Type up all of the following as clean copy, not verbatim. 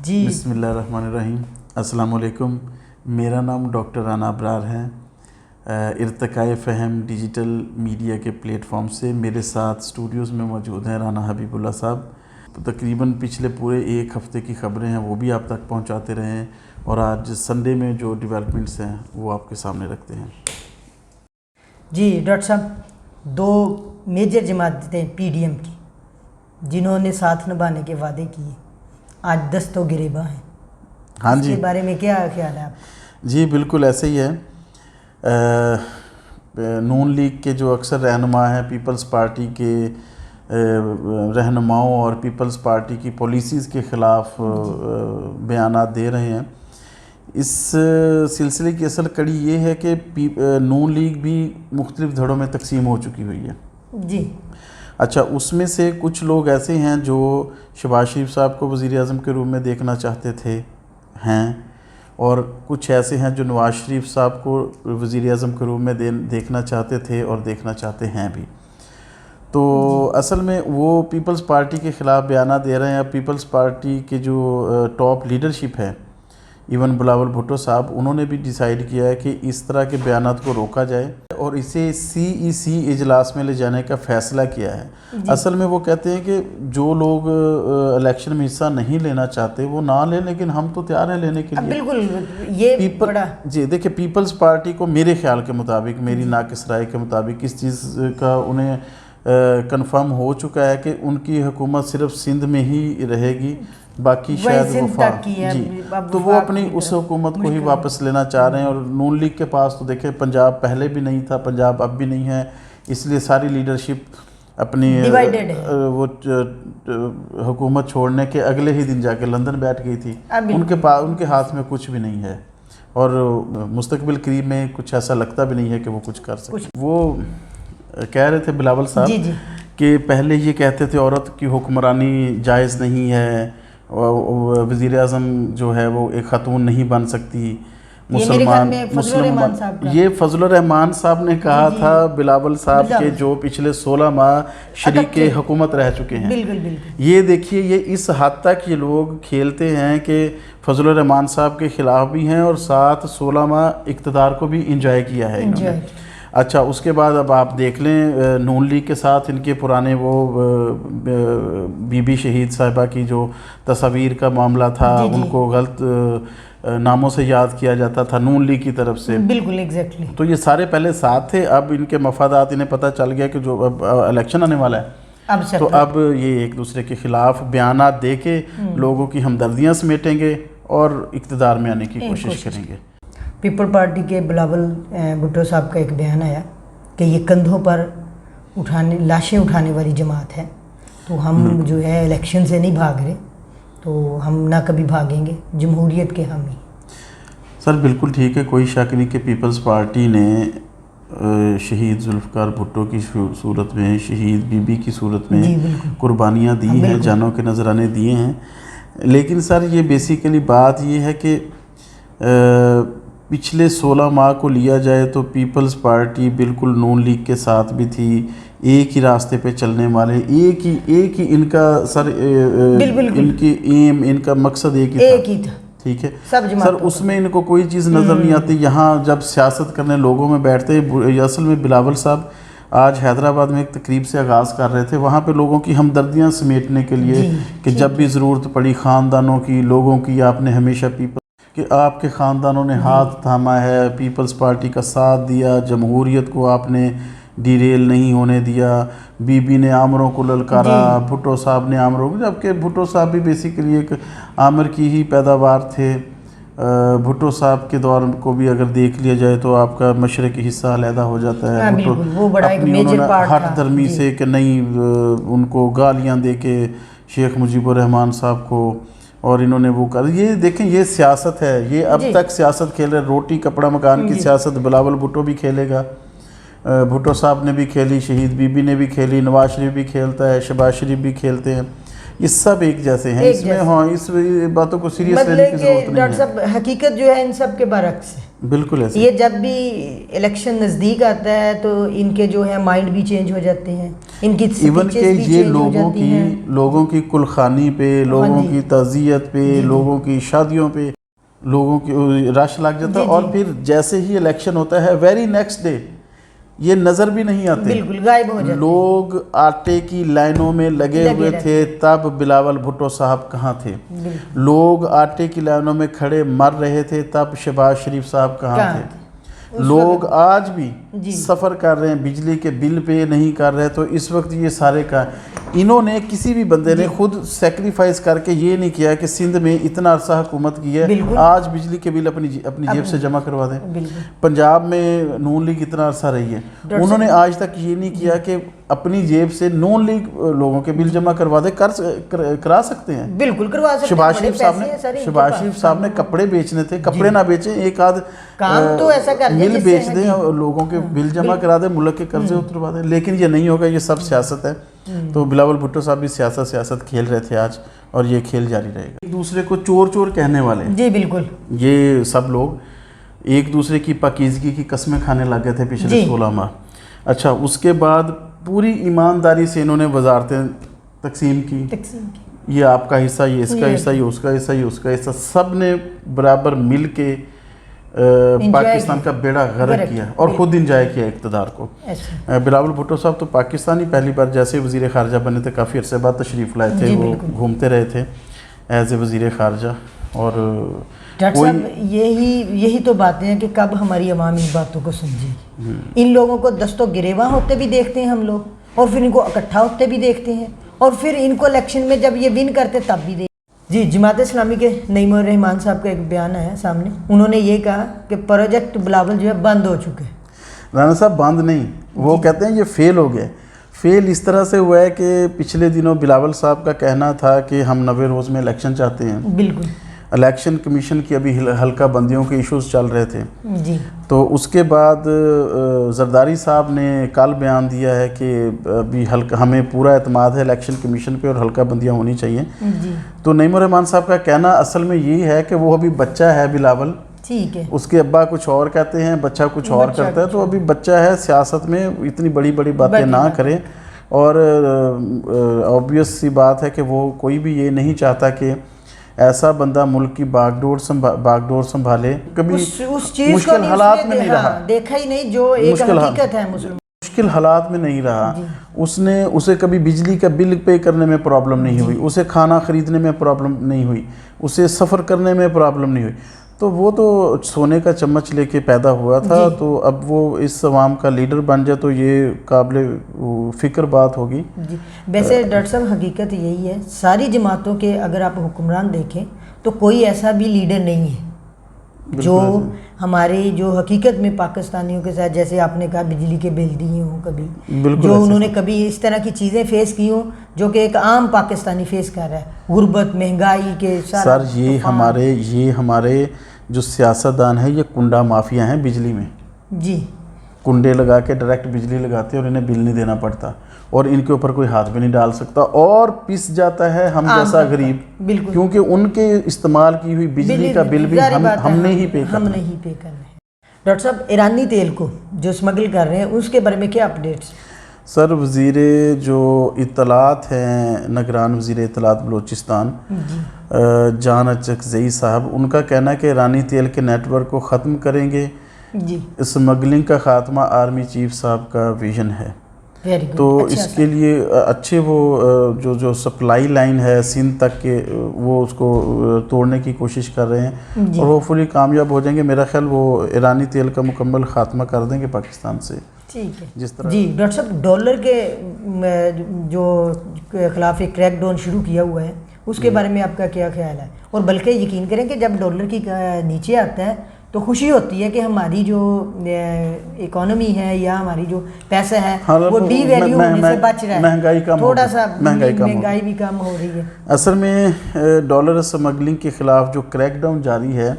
جی بسم اللہ الرحمن الرحیم۔ السلام علیکم، میرا نام ڈاکٹر رانا ابرار ہے۔ ارتقائے فہم ڈیجیٹل میڈیا کے پلیٹ فارم سے میرے ساتھ اسٹوڈیوز میں موجود ہیں رانا حبیب اللہ صاحب۔ تو تقریباً پچھلے پورے ایک ہفتے کی خبریں ہیں وہ بھی آپ تک پہنچاتے رہے ہیں، اور آج سنڈے میں جو ڈیولپمنٹس ہیں وہ آپ کے سامنے رکھتے ہیں۔ جی ڈاکٹر صاحب، دو میجر جماعتیں پی ڈی ایم کی جنہوں نے ساتھ نبھانے کے وعدے کیے آج دست و گریباں ہیں۔ ہاں اس جی، کے بارے میں کیا خیال ہے آپ؟ جی بالکل ایسے ہی ہے۔ نون لیگ کے جو اکثر رہنما ہیں پیپلز پارٹی کے رہنماؤں اور پیپلز پارٹی کی پالیسیز کے خلاف بیانات دے رہے ہیں۔ اس سلسلے کی اصل کڑی یہ ہے کہ نون لیگ بھی مختلف دھڑوں میں تقسیم ہو چکی ہوئی ہے۔ جی اچھا، اس میں سے کچھ لوگ ایسے ہیں جو شہباز شریف صاحب کو وزیر اعظم کے روپ میں دیکھنا چاہتے تھے ہیں، اور کچھ ایسے ہیں جو نواز شریف صاحب کو وزیر اعظم کے روپ میں دیکھنا چاہتے تھے اور دیکھنا چاہتے ہیں بھی۔ تو اصل میں وہ پیپلز پارٹی کے خلاف بیانات دے رہے ہیں۔ پیپلز پارٹی کے جو ٹاپ لیڈرشپ ہے، ایون بلاول بھٹو صاحب، انہوں نے بھی ڈیسائیڈ کیا ہے کہ اس طرح کے بیانات کو روکا جائے اور اسے CEC اجلاس میں لے جانے کا فیصلہ کیا ہے۔ اصل میں وہ کہتے ہیں کہ جو لوگ الیکشن میں حصہ نہیں لینا چاہتے وہ نہ لیں، لیکن ہم تو تیار ہیں لینے کے لیے۔ بالکل، یہ بڑا جی دیکھیں، پیپلز پارٹی کو میرے خیال کے مطابق، میری ناقص رائے کے مطابق، اس چیز کا انہیں کنفرم ہو چکا ہے کہ ان کی حکومت صرف سندھ میں ہی رہے گی، باقی شاید وفاق، جی تو وہ اپنی اس حکومت کو ہی واپس لینا چاہ رہے ہیں۔ اور نون لیگ کے پاس تو دیکھیں پنجاب پہلے بھی نہیں تھا، پنجاب اب بھی نہیں ہے، اس لیے ساری لیڈرشپ اپنی وہ حکومت چھوڑنے کے اگلے ہی دن جا کے لندن بیٹھ گئی تھی۔ ان کے ہاتھ میں کچھ بھی نہیں ہے، اور مستقبل قریب میں کچھ ایسا لگتا بھی نہیں ہے کہ وہ کچھ کر سکتے۔ وہ کہہ رہے تھے بلاول صاحب کہ پہلے یہ کہتے تھے عورت کی حکمرانی جائز نہیں ہے، وزیر اعظم جو ہے وہ ایک خاتون نہیں بن سکتی، مسلمان یہ فضل الرحمان صاحب نے کہا تھا بلاول صاحب کے جو پچھلے 16 ماہ شریک حکومت رہ چکے ہیں۔ یہ دیکھیے، یہ اس حد تک یہ لوگ کھیلتے ہیں کہ فضل الرحمان صاحب کے خلاف بھی ہیں اور ساتھ 16 ماہ اقتدار کو بھی انجوائے کیا ہے انہوں نے۔ اچھا، اس کے بعد اب آپ دیکھ لیں نون لیگ کے ساتھ ان کے پرانے وہ بی بی شہید صاحبہ کی جو تصاویر کا معاملہ تھا، ان کو غلط ناموں سے یاد کیا جاتا تھا نون لیگ کی طرف سے۔ بالکل ایگزیکٹلی۔ تو یہ سارے پہلے ساتھ تھے، اب ان کے مفادات انہیں پتہ چل گیا کہ جو اب الیکشن آنے والا ہے، تو اب یہ ایک دوسرے کے خلاف بیانات دے کے لوگوں کی ہمدردیاں سمیٹیں گے اور اقتدار میں آنے کی کوشش کریں گے۔ پیپل پارٹی کے بلاول بھٹو صاحب کا ایک بیان آیا کہ یہ کندھوں پر لاشیں اٹھانے والی جماعت ہے، تو ہم جو ہے الیکشن سے نہیں بھاگ رہے، تو ہم نہ کبھی بھاگیں گے، جمہوریت کے حامی۔ سر بالکل ٹھیک ہے، کوئی شک نہیں کہ پیپلز پارٹی نے شہید ذوالفقار بھٹو کی صورت میں، شہید بی بی کی صورت میں قربانیاں دی ہیں، جانوں کے نذرانے دیے ہیں۔ لیکن سر یہ بیسیکلی بات یہ ہے کہ پچھلے 16 ماہ کو لیا جائے تو پیپلز پارٹی بالکل نون لیگ کے ساتھ بھی تھی، ایک ہی راستے پہ چلنے والے، ایک ہی ان کا سر، ان کی ایم، ان کا مقصد ایک ہی تھا، ٹھیک ہے سر۔ اس میں ان کو کوئی چیز نظر نہیں آتی۔ یہاں جب سیاست کرنے لوگوں میں بیٹھتے ہیں، اصل میں بلاول صاحب آج حیدرآباد میں ایک تقریب سے آغاز کر رہے تھے، وہاں پہ لوگوں کی ہمدردیاں سمیٹنے کے لیے کہ جب بھی ضرورت پڑی خاندانوں کی، لوگوں کی، آپ نے ہمیشہ کہ آپ کے خاندانوں نے ہاتھ تھاما ہے، پیپلز پارٹی کا ساتھ دیا، جمہوریت کو آپ نے ڈیریل نہیں ہونے دیا، بی بی نے عامروں کو للکارا، بھٹو صاحب نے عامروں کو، جبکہ بھٹو صاحب بھی بیسیکلی ایک عامر کی ہی پیداوار تھے۔ بھٹو صاحب کے دور کو بھی اگر دیکھ لیا جائے تو آپ کا مشرقی حصہ علیحدہ ہو جاتا ہے۔ اپنی انہوں نے ہٹ دھرمی سے کہ نہیں، ان کو گالیاں دے کے شیخ مجیب الرحمان صاحب کو، اور انہوں نے وہ کر، یہ دیکھیں یہ سیاست ہے، یہ اب تک سیاست کھیل رہے، روٹی کپڑا مکان کی سیاست بلاول بھٹو بھی کھیلے گا، بھٹو صاحب نے بھی کھیلی، شہید بی بی نے بھی کھیلی، نواز شریف بھی کھیلتا ہے، شہباز شریف بھی کھیلتے ہیں، یہ سب ایک جیسے ہیں۔ اس میں ہاں، اس باتوں کو سیریس لینے کی ضرورت نہیں ہے۔ ڈاکٹر صاحب حقیقت جو ہے ان سب کے برعکس ہے۔ بالکل ایسے یہ جب بھی الیکشن نزدیک آتا ہے تو ان کے جو ہے مائنڈ بھی چینج ہو جاتے ہیں، ان کی ایون کہ اسپیچز بھی یہ چینج ہو جاتی ہیں۔ لوگوں کی کلخانی پہ، لوگوں کی تعزیت پہ، لوگوں کی شادیوں پہ لوگوں کی رش لگ جاتا ہے، اور پھر جیسے ہی الیکشن ہوتا ہے ویری نیکسٹ ڈے یہ نظر بھی نہیں آتے، بالکل غائب ہو جاتے ہیں۔ لوگ آٹے کی لائنوں میں لگے ہوئے تھے تب بلاول بھٹو صاحب کہاں تھے، لوگ آٹے کی لائنوں میں کھڑے مر رہے تھے تب شہباز شریف صاحب کہاں تھے، لوگ آج بھی سفر کر رہے ہیں، بجلی کے بل پے نہیں کر رہے، تو اس وقت یہ سارے کا انہوں نے کسی بھی بندے نے خود سیکریفائز کر کے یہ نہیں کیا کہ سندھ میں اتنا عرصہ حکومت کی ہے آج بجلی کے بل اپنی جیب سے جمع کروا دیں، پنجاب میں نون لیگ اتنا عرصہ رہی ہے، انہوں نے آج تک یہ نہیں کیا کہ اپنی جیب سے نون لیگ لوگوں کے بل جمع کروا دے، کرا سکتے ہیں، بالکل کروا سکتے ہیں۔ شہباز شریف صاحب نے کپڑے بیچنے تھے، کپڑے نہ بیچیں، ایک آدھ مل بیچ دیں اور لوگوں کے بل جمع کرا دیں، ملک کے قرضے اتروا دیں، لیکن یہ نہیں ہوگا، یہ سب سیاست ہے۔ تو بلاول بھٹو صاحب بھی سیاست کھیل رہے تھے آج، اور یہ کھیل جاری رہے گا۔ ایک دوسرے کو چور چور کہنے والے، جی بالکل، یہ سب لوگ ایک دوسرے کی پاکیزگی کی قسمیں کھانے لگ گئے تھے پچھلے 16 ماہ۔ اچھا، اس کے بعد پوری ایمانداری سے انہوں نے وزارتیں تقسیم کی، یہ آپ کا حصہ، یہ اس کا حصہ، یہ اس کا حصہ، یہ اس کا حصہ، سب نے برابر مل کے پاکستان کا بیڑا غرق کیا اور خود انجوائے کیا اقتدار کو۔ بلاول بھٹو صاحب تو پاکستانی پہلی بار جیسے وزیر خارجہ بنے تھے کافی عرصے بعد تشریف لائے تھے، وہ گھومتے رہے تھے ایز اے وزیر خارجہ، اور ڈاکٹر صاحب یہی تو باتیں ہیں کہ کب ہماری عوام ان باتوں کو سمجھے گی۔ ان لوگوں کو دست و گریباں ہوتے بھی دیکھتے ہیں ہم لوگ، اور پھر ان کو اکٹھا ہوتے بھی دیکھتے ہیں، اور پھر ان کو الیکشن میں جب یہ ون کرتے تب بھی دیکھتے۔ جی، جماعت اسلامی کے نعیم الرحمان صاحب کا ایک بیان آیا سامنے، انہوں نے یہ کہا کہ پروجیکٹ بلاول جو ہے بند ہو چکے۔ رانا صاحب بند نہیں، وہ کہتے ہیں یہ فیل ہو گیا۔ فیل اس طرح سے ہوا ہے کہ پچھلے دنوں بلاول صاحب کا کہنا تھا کہ ہم 90 روز میں الیکشن چاہتے ہیں، بالکل، الیکشن کمیشن کی ابھی حلقہ بندیوں کے ایشوز چل رہے تھے، جی، تو اس کے بعد زرداری صاحب نے کل بیان دیا ہے کہ ابھی ہمیں پورا اعتماد ہے الیکشن کمیشن پہ اور حلقہ بندیاں ہونی چاہیے۔ تو نعیم الرحمان صاحب کا کہنا اصل میں یہی ہے کہ وہ ابھی بچہ ہے بلاول، ٹھیک ہے، اس کے ابا کچھ اور کہتے ہیں، بچہ کچھ اور کرتا ہے، تو ابھی بچہ ہے، سیاست میں اتنی بڑی بڑی باتیں نہ کریں، اور آبویس سی بات ہے کہ وہ کوئی بھی یہ نہیں چاہتا کہ ایسا بندہ ملک کی باغ ڈور سنبھالے، کبھی مشکل حالات میں نہیں رہا، دیکھا ہی نہیں، جو ایک حقیقت ہے مشکل حالات میں نہیں رہا، اسے کبھی بجلی کا بل پے کرنے میں پرابلم نہیں ہوئی، اسے کھانا خریدنے میں پرابلم نہیں ہوئی، اسے سفر کرنے میں پرابلم نہیں ہوئی، تو وہ تو سونے کا چمچ لے کے پیدا ہوا تھا، تو اب وہ اس عوام کا لیڈر بن جائے تو یہ قابل فکر بات ہوگی۔ جی، ویسے ڈاکٹر صاحب حقیقت یہی ہے، ساری جماعتوں کے اگر آپ حکمران دیکھیں تو کوئی ایسا بھی لیڈر نہیں ہے جو ہماری جو حقیقت میں پاکستانیوں کے ساتھ، جیسے آپ نے کہا بجلی کے بل دیے ہوں کبھی، جو انہوں نے کبھی اس طرح کی چیزیں فیس کی ہوں جو کہ ایک عام پاکستانی فیس کر رہا ہے، غربت، مہنگائی کے سر، یہ ہمارے جو سیاستدان ہیں یہ کنڈا مافیا ہیں بجلی میں، جی، کنڈے لگا کے ڈائریکٹ بجلی لگاتے ہیں اور انہیں بل نہیں دینا پڑتا، اور ان کے اوپر کوئی ہاتھ بھی نہیں ڈال سکتا، اور پس جاتا ہے ہم جیسا غریب، کیونکہ ان کے استعمال کی ہوئی بجلی کا بل بھی ہم نے ہی پے کرنا ہے۔ ڈاکٹر صاحب، ایرانی تیل کو جو اسمگل کر رہے ہیں اس کے بارے میں کیا اپڈیٹس؟ سر، وزیر جو اطلاعات ہیں، نگران وزیر اطلاعات بلوچستان جان اچکزئی صاحب، ان کا کہنا ہے کہ ایرانی تیل کے نیٹ ورک کو ختم کریں گے، اسمگلنگ کا خاتمہ آرمی چیف صاحب کا ویژن ہے، تو اس کے لیے اچھے وہ جو سپلائی لائن ہے سندھ تک کے، وہ اس کو توڑنے کی کوشش کر رہے ہیں، اور وہ فلی کامیاب ہو جائیں گے، میرا خیال وہ ایرانی تیل کا مکمل خاتمہ کر دیں گے پاکستان سے، ٹھیک ہے جس طرح۔ جی ڈاکٹر صاحب، ڈالر کے جو خلاف ایک کریک ڈاؤن شروع کیا ہوا ہے، اس کے بارے میں آپ کا کیا خیال ہے؟ اور بلکہ یقین کریں کہ جب ڈالر کی نیچے آتا ہے تو خوشی ہوتی ہے کہ ہماری جو اکانومی ہے یا ہماری جو پیسہ ہے وہ ڈی ویلیو ہونے سے بچ رہا ہے، مہنگائی کم، تھوڑا سا مہنگائی بھی کم ہو رہی ہے۔ اصل میں ڈالر اسمگلنگ کے خلاف جو کریک ڈاؤن جاری ہے،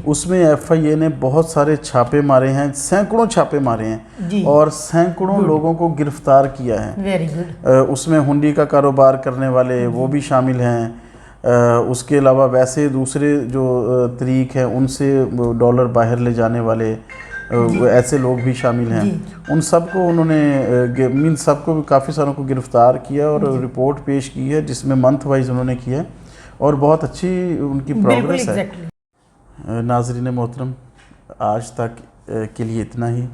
اس میں ایف آئی اے نے بہت سارے چھاپے مارے ہیں، سینکڑوں چھاپے مارے ہیں، اور سینکڑوں لوگوں کو گرفتار کیا ہے، ویری گڈ۔ اس میں ہنڈی کا کاروبار کرنے والے وہ بھی شامل ہیں، اس کے علاوہ ویسے دوسرے جو طریق ہیں ان سے ڈالر باہر لے جانے والے ایسے لوگ بھی شامل ہیں. ان سب کو انہوں نے سب کو کافی ساروں کو گرفتار کیا اور رپورٹ پیش کی ہے جس میں منتھ وائز انہوں نے کیا ہے اور بہت اچھی ان کی پروگریس ہے. ناظرین محترم، آج تک کے لیے اتنا ہی.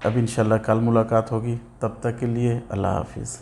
اب انشاءاللہ کل ملاقات ہوگی. تب تک کے لیے اللہ حافظ.